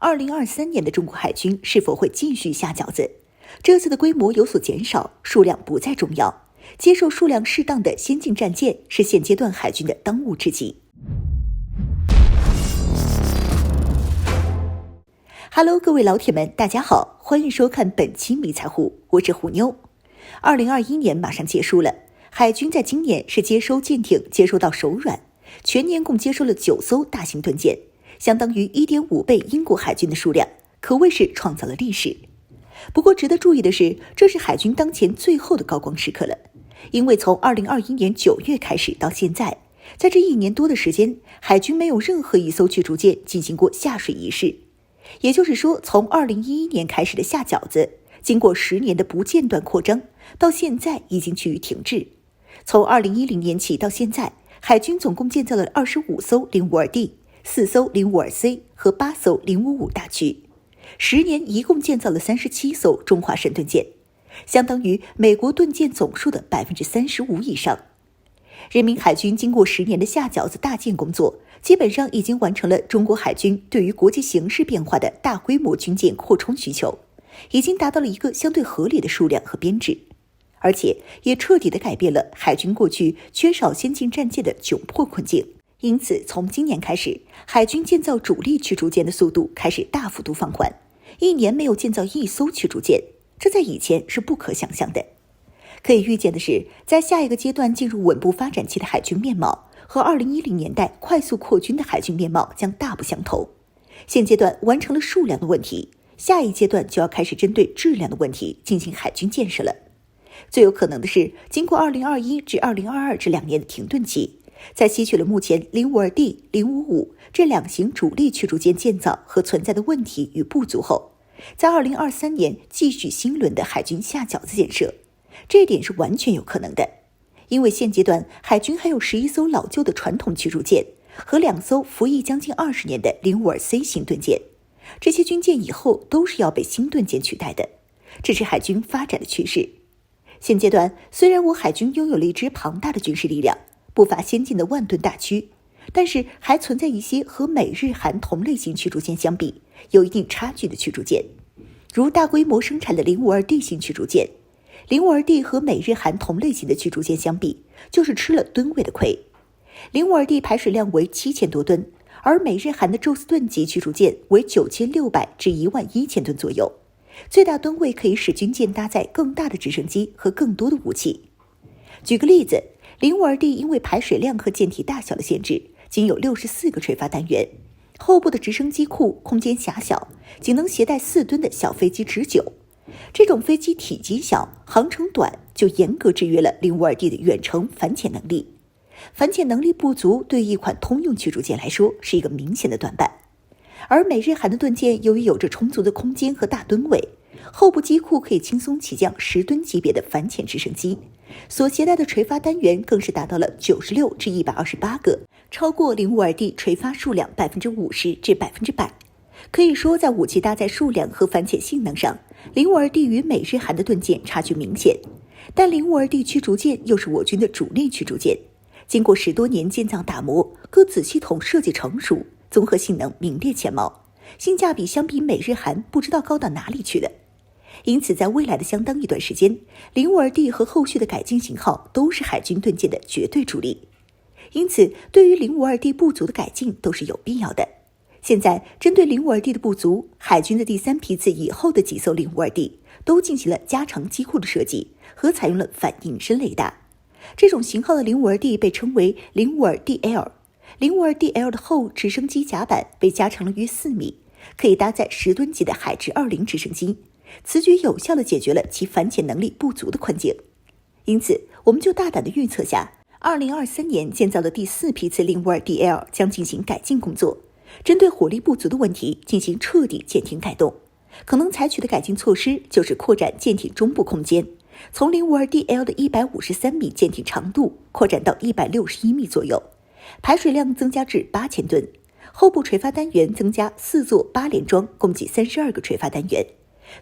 2023年的中国海军是否会继续下饺子？这次的规模有所减少，数量不再重要，接受数量适当的先进战舰是现阶段海军的当务之急。Hello， 各位老铁们，大家好，欢迎收看本期迷彩虎，我是虎妞。2021年马上结束了，海军在今年是接收舰艇接收到手软，全年共接收了9艘大型盾舰，相当于 1.5 倍英国海军的数量，可谓是创造了历史。不过值得注意的是，这是海军当前最后的高光时刻了，因为从2021年9月开始到现在，在这1年多的时间，海军没有任何一艘驱逐舰进行过下水仪式。也就是说，从2011年开始的下饺子，经过10年的不间断扩张，到现在已经趋于停滞。从2010年起到现在，海军总共建造了25艘 052D、4艘 052C 和8艘055大驱，10年一共建造了37艘中华神盾舰，相当于美国盾舰总数的 35% 以上。人民海军经过10年的下饺子大建工作，基本上已经完成了中国海军对于国际形势变化的大规模军舰扩充需求，已经达到了一个相对合理的数量和编制，而且也彻底地改变了海军过去缺少先进战舰的窘迫困境。因此，从今年开始，海军建造主力驱逐舰的速度开始大幅度放缓，1年没有建造1艘驱逐舰，这在以前是不可想象的。可以预见的是，在下一个阶段进入稳步发展期的海军面貌和2010年代快速扩军的海军面貌将大不相同。现阶段完成了数量的问题，下一阶段就要开始针对质量的问题进行海军建设了。最有可能的是，经过2021至2022这2年的停顿期，在吸取了目前 052D、055这2型主力驱逐舰建造和存在的问题与不足后，在2023年继续新轮的海军下饺子建设，这一点是完全有可能的。因为现阶段海军还有11艘老旧的传统驱逐舰和2艘服役将近20年的 052C 新盾舰，这些军舰以后都是要被新盾舰取代的，这是海军发展的趋势。现阶段虽然我海军拥有了一支庞大的军事力量，不乏先进的万吨大驱，但是还存在一些和美日韩同类型驱逐舰相比有一定差距的驱逐舰，如大规模生产的 052D 型驱逐舰。052D 和美日韩同类型的驱逐舰相比，就是吃了吨位的亏。052D 排水量为7000多吨，而美日韩的宙斯盾级驱逐舰为9600至11000吨左右，最大吨位可以使军舰搭载更大的直升机和更多的武器。举个例子，052D 因为排水量和舰体大小的限制，仅有64个垂发单元，后部的直升机库空间狭小，仅能携带4吨的小飞机直9。这种飞机体积小，航程短，就严格制约了 052D 的远程反潜能力。反潜能力不足，对于一款通用驱逐舰来说是一个明显的短板。而美日韩的盾舰由于有着充足的空间和大吨位，后部机库可以轻松起降10吨级别的反潜直升机，所携带的垂发单元更是达到了96至128个，超过 052D 垂发数量 50%至 100%。可以说，在武器搭载数量和反潜性能上，052D 与美日韩的盾舰差距明显。但 052D 驱逐舰又是我军的主力驱逐舰，经过10多年建造打磨，各子系统设计成熟，综合性能名列前茅，性价比相比美日韩不知道高到哪里去了。因此，在未来的相当一段时间，052D 和后续的改进型号都是海军盾舰的绝对主力。因此，对于 052D 不足的改进都是有必要的。现在针对 052D 的不足，海军的第3批次以后的几艘 052D 都进行了加长机库的设计和采用了反隐身雷达。这种型号的 052D 被称为 052DL。052DL 的后直升机甲板被加长了约4米，可以搭载10吨级的海直20直升机，此举有效地解决了其反潜能力不足的困境。因此，我们就大胆地预测下，2023年建造的第4批次 052DL 将进行改进工作，针对火力不足的问题进行彻底舰艇改动。可能采取的改进措施就是扩展舰艇中部空间，从 052DL 的153米舰艇长度扩展到161米左右，排水量增加至8000吨，后部垂发单元增加4座8连装，共计32个垂发单元，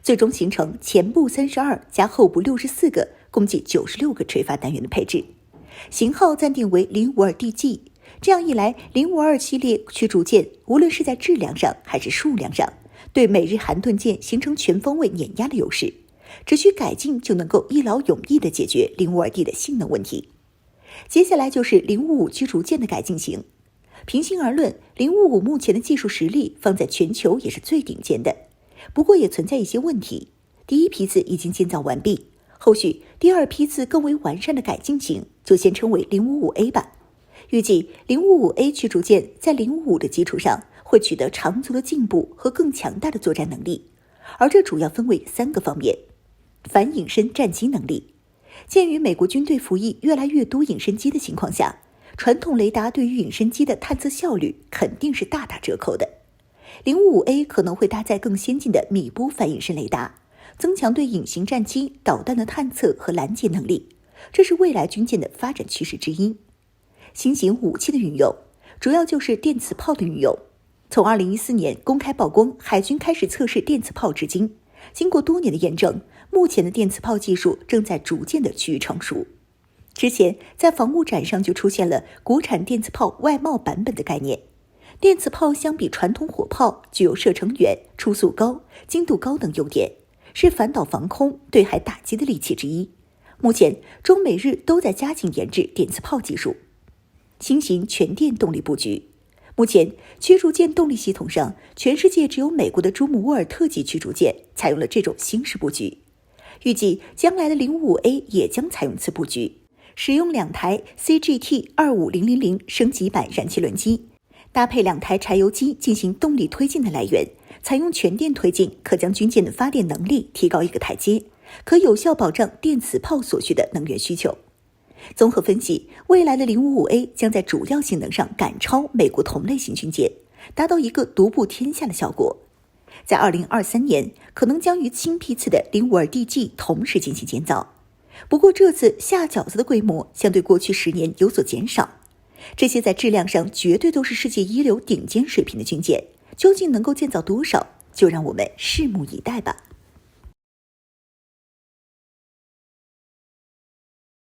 最终形成前部32加后部64个，共计96个垂发单元的配置。型号暂定为 052DG。这样一来，052系列驱逐舰无论是在质量上还是数量上，对美日韩盾舰形成全方位碾压的优势，只需改进就能够一劳永逸地解决052D 的性能问题。接下来就是055驱逐舰的改进型。平心而论，055目前的技术实力放在全球也是最顶尖的，不过也存在一些问题。第一批次已经建造完毕，后续第二批次更为完善的改进型就先称为055A 吧。预计055A 驱逐舰在055的基础上会取得长足的进步和更强大的作战能力，而这主要分为3个方面。反隐身战机能力。鉴于美国军队服役越来越多隐身机的情况下，传统雷达对于隐身机的探测效率肯定是大打折扣的。055A 可能会搭载更先进的米波反隐身雷达，增强对隐形战机、导弹的探测和拦截能力，这是未来军舰的发展趋势之一。新型武器的运用，主要就是电磁炮的运用。从2014年公开曝光海军开始测试电磁炮至今，经过多年的验证，目前的电磁炮技术正在逐渐的趋于成熟。之前在防务展上就出现了国产电磁炮外贸版本的概念。电磁炮相比传统火炮具有射程远、初速高、精度高等优点，是反导防空、对海打击的利器之一。目前中美日都在加紧研制电磁炮技术。新型全电动力布局。目前驱逐舰动力系统上，全世界只有美国的朱姆沃尔特级驱逐舰采用了这种新式布局。预计将来的055A 也将采用此布局，使用2台 CGT-25000 升级版燃气轮机，搭配2台柴油机进行动力推进的来源，采用全电推进，可将军舰的发电能力提高一个台阶，可有效保障电磁炮所需的能源需求。综合分析，未来的055A 将在主要性能上赶超美国同类型军舰，达到一个独步天下的效果。在2023年，可能将与新批次的052DG 同时进行建造。不过这次下饺子的规模相对过去10年有所减少。这些在质量上绝对都是世界一流顶尖水平的军舰，究竟能够建造多少，就让我们拭目以待吧。